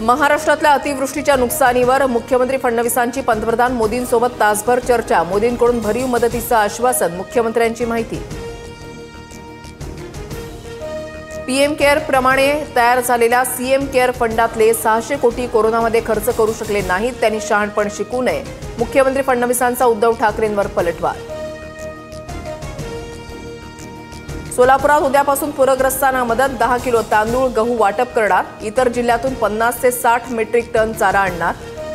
महाराष्ट्रातल्या अतिवृष्टीच्या नुकसानीवर मुख्यमंत्री फडणवीसांची पंतप्रधान मोदींसोबत तासभर चर्चा। मोदींकडून भरीव मदतीचं आश्वासन। मुख्यमंत्र्यांची माहिती। पीएम केअर प्रमाणे तयार झालेल्या सीएम केअर फंडातले 600 कोटी कोरोनामध्ये खर्च करू शकले नाहीत। त्यांनी शहाणपण शिकू नये। मुख्यमंत्री फडणवीसांचा उद्धव ठाकरेंवर पलटवार। सोलापुरात उद्यापासून पूरग्रस्तांना मदत। 10 किलो तांदूळ गहू वाटप करणार। इतर जिल्ह्यातून 50 ते 60 मेट्रिक टन चारा आणणार।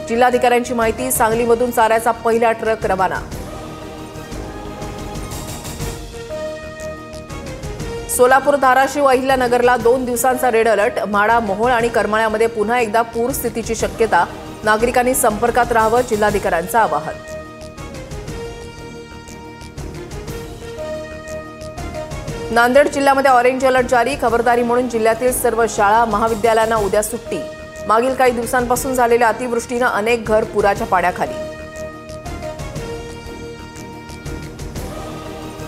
जिल्हाधिकाऱ्यांची माहिती। सांगलीमधून चाऱ्याचा पहिला ट्रक रवाना। सोलापूर, धाराशिव, अहिल्यानगरला 2 दिवसांचा रेड अलर्ट। म्हाडा, मोहोळ आणि करमाळ्यामध्ये पुन्हा एकदा पूर स्थितीची शक्यता। नागरिकांनी संपर्कात राहावं, जिल्हाधिकाऱ्यांचं आवाहन। नांदेड जिल्ह्यामध्ये ऑरेंज अलर्ट जारी। खबरदारी म्हणून जिल्ह्यातील सर्व शाळा महाविद्यालयांना उद्या सुट्टी। मागील काही दिवसांपासून झालेल्या अतिवृष्टीनं अनेक घर पुराच्या पाण्याखाली।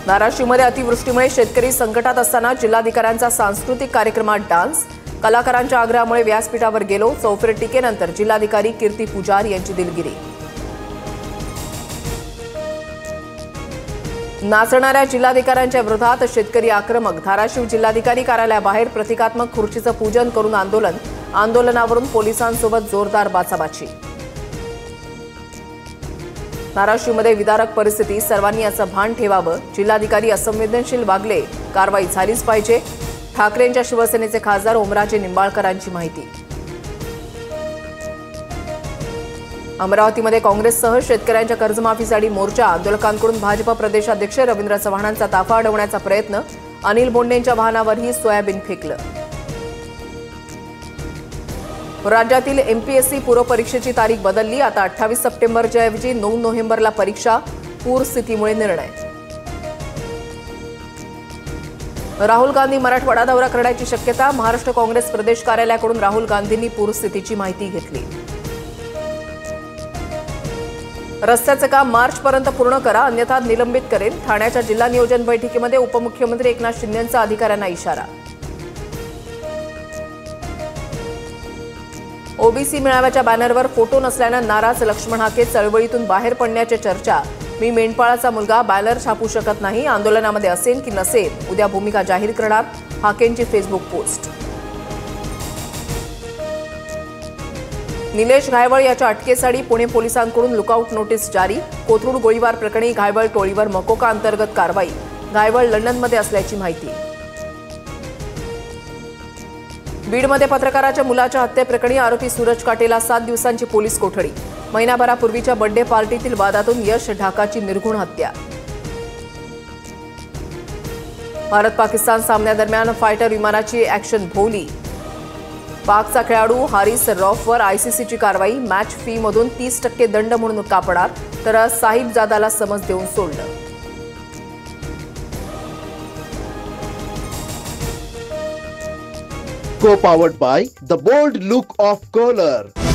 धाराशिवमध्ये अतिवृष्टीमुळे शेतकरी संकटात असताना जिल्हाधिकाऱ्यांचा सांस्कृतिक कार्यक्रमात डान्स। कलाकारांच्या आग्रहामुळे व्यासपीठावर गेलो। चौफेर टीकेनंतर जिल्हाधिकारी कीर्ती पुजार यांची दिलगिरी। नाचणाऱ्या जिल्हाधिकाऱ्यांच्या विरोधात शेतकरी आक्रमक। धाराशिव जिल्हाधिकारी कार्यालयाबाहेर प्रतिकात्मक खुर्चीचं पूजन करून आंदोलन। आंदोलनावरून पोलिसांसोबत जोरदार बाचाबाची। धाराशिवमध्ये विदारक परिस्थिती। सर्वांनी याचं भान ठेवावं। जिल्हाधिकारी असंवेदनशील वागले, कारवाई झालीच पाहिजे। ठाकरेंच्या शिवसेनेचे खासदार ओमराजे निंबाळकरांची माहिती। अमरावतीमध्ये काँग्रेससह शेतकऱ्यांच्या कर्जमाफीसाठी मोर्चा। आंदोलकांकडून भाजप प्रदेशाध्यक्ष रवींद्र चव्हाणांचा ताफा अडवण्याचा प्रयत्न। अनिल बोंडेंच्या वाहनावरही सोयाबीन फेकलं। राज्यातील एमपीएससी पूर्वपरीक्षेची तारीख बदलली। आता 28 सप्टेंबरच्या ऐवजी 9 नोव्हेंबरला परीक्षा। पूर स्थितीमुळे निर्णय। राहुल गांधी मराठवाडा दौरा करण्याची शक्यता। महाराष्ट्र काँग्रेस प्रदेश कार्यालयाकडून राहुल गांधींनी पूरस्थितीची माहिती घेतली। रस्त्याचं काम मार्चपर्यंत पूर्ण करा, अन्यथा निलंबित करेन। ठाण्याच्या जिल्हा नियोजन बैठकीमध्ये उपमुख्यमंत्री एकनाथ शिंदेंचा अधिकाऱ्यांना इशारा। ओबीसी मेळाव्याच्या बॅनरवर फोटो नसल्यानं नाराज लक्ष्मण हाके। चळवळीतून बाहेर पडण्याच्या चर्चा। मी मेंढपाळाचा मुलगा, बॅनर छापू शकत नाही। आंदोलनामध्ये असेल की नसेल, उद्या भूमिका जाहीर करणार। हाकेंची फेसबुक पोस्ट। निलेश घायवळ याच्या अटकेसाठी पुणे पोलिसांकडून लुकआउट नोटीस जारी। कोथरूड गोळीबार प्रकरणी घायवळ टोळीवर मकोका अंतर्गत कारवाई। घायवळ लंडनमध्ये असल्याची माहिती। बीडमध्ये पत्रकाराच्या मुलाच्या हत्येप्रकरणी आरोपी सूरज काटेला 7 दिवसांची पोलीस कोठडी। महिनाभरापूर्वीच्या बर्थडे पार्टीतील वादातून यश ढाकाची निर्घुण हत्या। भारत पाकिस्तान सामन्यादरम्यान फायटर विमानाची ॲक्शन भोवली। पाकचा खेळाडू हारिस रौफवर आयसीसीची कारवाई। मॅच फीमधून 30% दंड म्हणून कापणार, तर साहिबजादाला समज देऊन सोडलं। Co-powered by the bold look of Kohler.